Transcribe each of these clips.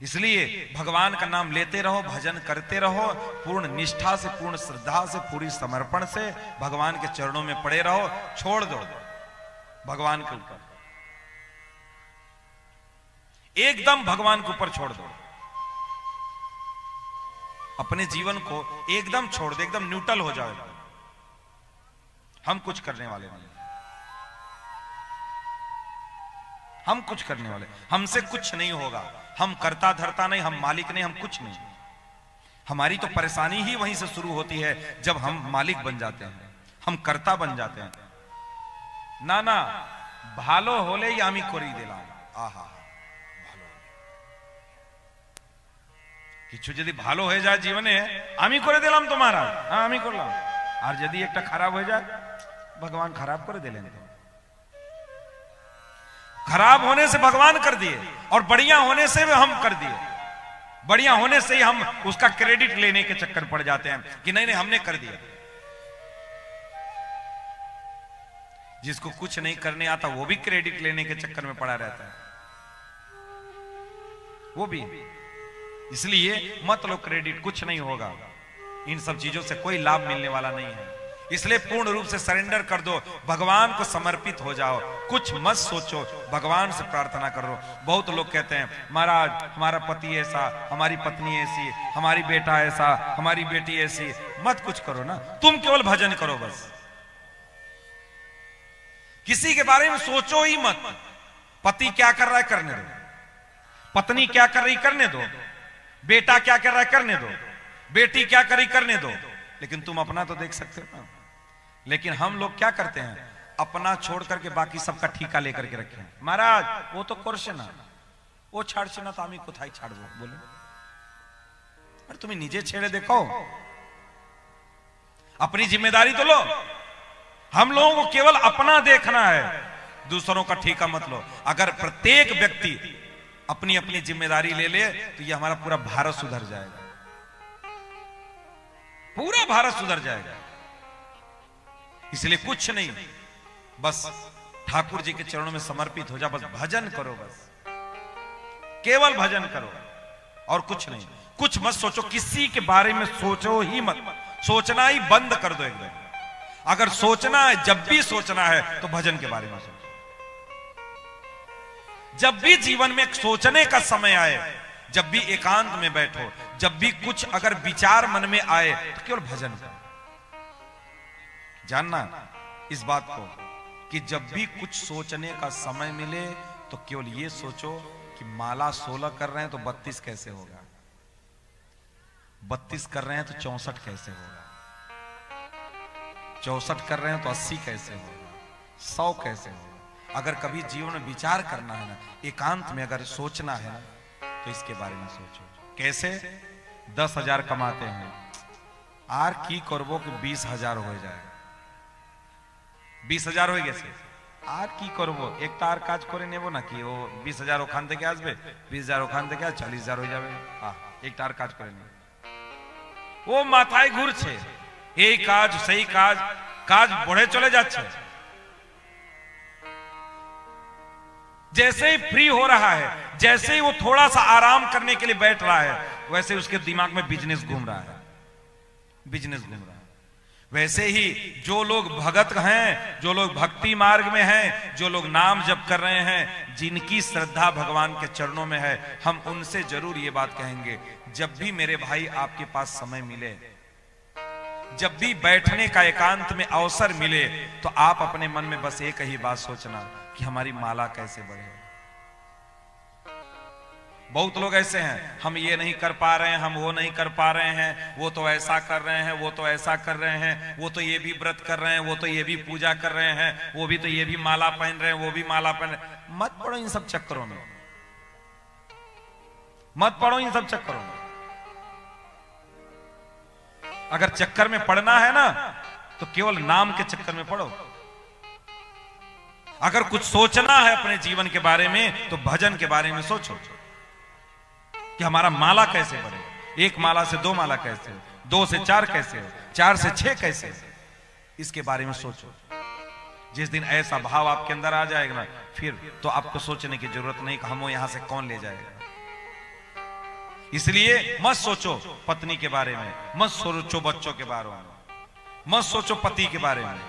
इसलिए भगवान का नाम लेते रहो, भजन करते रहो, पूर्ण निष्ठा से, पूर्ण श्रद्धा से, पूरी समर्पण से भगवान के चरणों में पड़े रहो। छोड़ दो भगवान के ऊपर, एकदम भगवान के ऊपर छोड़ दो। अपने जीवन को एकदम छोड़ दो, एकदम न्यूट्रल हो जाओ। हम कुछ करने वाले नहीं, हम कुछ करने वाले, हमसे कुछ नहीं होगा। हम करता धरता नहीं, हम मालिक नहीं, हम कुछ नहीं। हमारी तो परेशानी ही वहीं से शुरू होती है जब हम मालिक बन जाते हैं, हम कर्ता बन जाते हैं। ना ना भालो होले या आमी कोरी दिला, आहा भालो किछु यदि भालो हो जाए जीवने आमी करे दिलाम तुम्हारा, हाँ आमी करलाम। और यदि एक खराब हो जाए भगवान खराब करे दिलें। खराब होने से भगवान कर दिए और बढ़िया होने से हम कर दिए। बढ़िया होने से ही हम उसका क्रेडिट लेने के चक्कर पड़ जाते हैं कि नहीं नहीं हमने कर दिया। जिसको कुछ नहीं करने आता वो भी क्रेडिट लेने के चक्कर में पड़ा रहता है, वो भी। इसलिए मत लो क्रेडिट, कुछ नहीं होगा। इन सब चीजों से कोई लाभ मिलने वाला नहीं है। इसलिए पूर्ण रूप से सरेंडर कर दो, भगवान को समर्पित हो जाओ, कुछ मत सोचो, भगवान से प्रार्थना करो। बहुत लोग कहते हैं महाराज हमारा पति ऐसा, हमारी पत्नी ऐसी, हमारी बेटा ऐसा, हमारी बेटी ऐसी। मत कुछ करो ना, तुम केवल भजन करो बस। किसी के बारे में सोचो ही मत। पति क्या कर रहा है करने दो, पत्नी क्या कर रही करने दो, बेटा क्या कर रहा है करने दो, बेटी क्या कर रही करने दो, लेकिन तुम अपना तो देख सकते हो ना। लेकिन हम लोग क्या करते हैं, अपना छोड़ करके बाकी सबका ठीका लेकर के रखे हैं। महाराज वो तो कोर्स ना, वो छाड़ से ना तो आमी कोथाई छाड़ दो बोले। अरे तुम्हें निजे छेड़े देखो, अपनी जिम्मेदारी तो लो। हम लोगों को केवल अपना देखना है, दूसरों का ठीका मत लो। अगर प्रत्येक व्यक्ति अपनी अपनी जिम्मेदारी ले ले तो ये हमारा पूरा भारत सुधर जाएगा, पूरा भारत सुधर जाएगा। इसलिए कुछ नहीं, बस ठाकुर जी के चरणों में समर्पित हो जा, बस भजन करो, बस केवल भजन करो और कुछ नहीं। कुछ मत सोचो, किसी के बारे में सोचो ही मत, सोचना ही बंद कर दो एकदम। अगर सोचना है, जब भी सोचना है तो भजन के बारे में सोचो। जब भी जीवन में सोचने का समय आए, जब भी एकांत में बैठो, जब भी कुछ अगर विचार मन में आए तो केवल भजन करो। जानना इस बात को कि जब भी कुछ सोचने का समय मिले तो केवल ये सोचो कि माला 16 कर रहे हैं तो 32 कैसे होगा, 32 कर रहे हैं तो 64 कैसे होगा, 64 कर रहे हैं तो 80 कैसे होगा, 100 कैसे होगा। अगर कभी जीवन में विचार करना है ना, एकांत में अगर सोचना है ना, तो इसके बारे में सोचो। कैसे 10,000 कमाते हैं, आर की करबो कि 20,000 हो जाए, 20,000 हो गए आर की करबो, एक तार काज करे नेबो ना कि वो 20,000 ओखान থেকে আসবে, 20,000 ওখান থেকে 40,000 হয়ে যাবে। एक तार काज करे नहीं, वो माथाয় ঘুরছে, এই কাজ সেই কাজ, কাজ बढ़े चले যাচ্ছে। जैसे ही फ्री हो रहा है, जैसे ही वो थोड़ा सा आराम करने के लिए बैठ रहा है, वैसे उसके दिमाग में बिजनेस घूम रहा है, बिजनेस घूम रहा है। वैसे ही जो लोग भगत हैं, जो लोग भक्ति मार्ग में हैं, जो लोग नाम जप कर रहे हैं, जिनकी श्रद्धा भगवान के चरणों में है, हम उनसे जरूर ये बात कहेंगे, जब भी मेरे भाई आपके पास समय मिले, जब भी बैठने का एकांत में अवसर मिले, तो आप अपने मन में बस एक ही बात सोचना कि हमारी माला कैसे बढ़े। बहुत लोग ऐसे हैं, हम ये नहीं कर पा रहे हैं, हम वो नहीं कर पा रहे हैं, वो तो ऐसा कर रहे हैं, वो तो ऐसा कर रहे हैं, वो तो ये भी व्रत कर रहे हैं, वो तो ये भी पूजा कर रहे हैं, वो भी तो ये भी माला पहन रहे हैं, वो भी माला पहन रहे हैं। मत पड़ो इन सब चक्करों में, मत पड़ो इन सब चक्करों में। अगर चक्कर में पड़ना है ना, तो केवल नाम के चक्कर में पड़ो। अगर कुछ सोचना है अपने जीवन के बारे में, तो भजन के बारे में सोचो कि हमारा माला कैसे बढ़े, 1 माला से 2 माला कैसे हो, 2 से 4 कैसे हो, 4 से 6 कैसे हो, इसके बारे में सोचो। जिस दिन ऐसा भाव आपके अंदर आ जाएगा ना, फिर तो आपको सोचने की जरूरत नहीं कि हम यहां से कौन ले जाएगा। इसलिए मत सोचो पत्नी के बारे में, मत सोचो बच्चों के बारे में, मत सोचो पति के बारे में,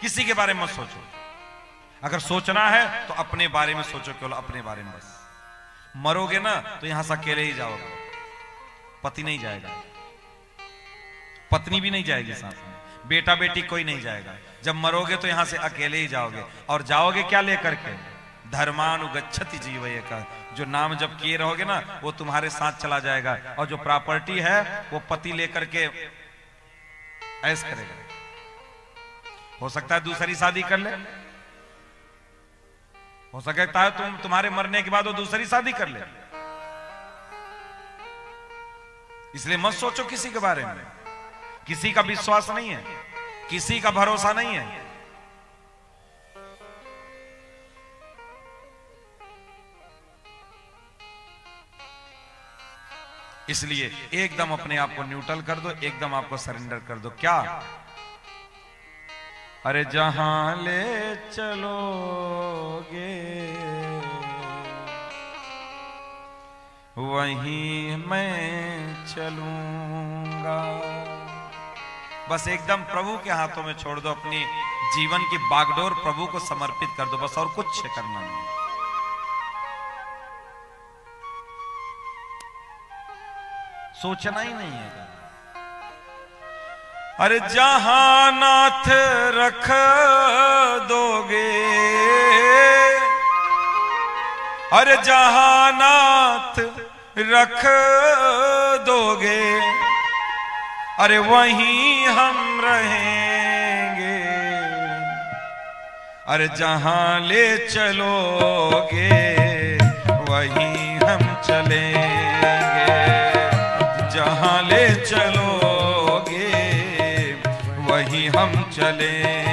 किसी के बारे में मत सोचो। अगर सोचना है तो अपने बारे में सोचो, केवल अपने बारे में बस। मरोगे ना तो यहां से अकेले ही जाओगे, पति नहीं जाएगा, पत्नी भी नहीं जाएगी साथ में, बेटा बेटी कोई नहीं जाएगा। जब मरोगे तो यहां से अकेले ही जाओगे। और जाओगे क्या लेकर के? धर्मानुगच्छति जीवय का, जो नाम जब किए रहोगे ना वो तुम्हारे साथ चला जाएगा। और जो प्रॉपर्टी है वो पति लेकर के ऐश करेगा। हो सकता है दूसरी शादी कर ले, हो सकता है तुम्हारे मरने के बाद वो दूसरी शादी कर ले। इसलिए मत सोचो किसी के बारे में, किसी का विश्वास नहीं है, किसी का भरोसा नहीं है। इसलिए एकदम अपने आप को न्यूट्रल कर दो, एकदम आपको सरेंडर कर दो। क्या? अरे जहां ले चलोगे वहीं मैं चलूंगा। बस एकदम प्रभु के हाथों में छोड़ दो, अपनी जीवन की बागडोर प्रभु को समर्पित कर दो, बस और कुछ करना नहीं। सोचना ही नहीं है। अरे जहां नाथ रख दोगे, अरे जहां नाथ रख दोगे, अरे वहीं हम रहेंगे। अरे जहां ले चलोगे वहीं हम चलेंगे, जहां ले चलोगे वहीं हम चलेंगे।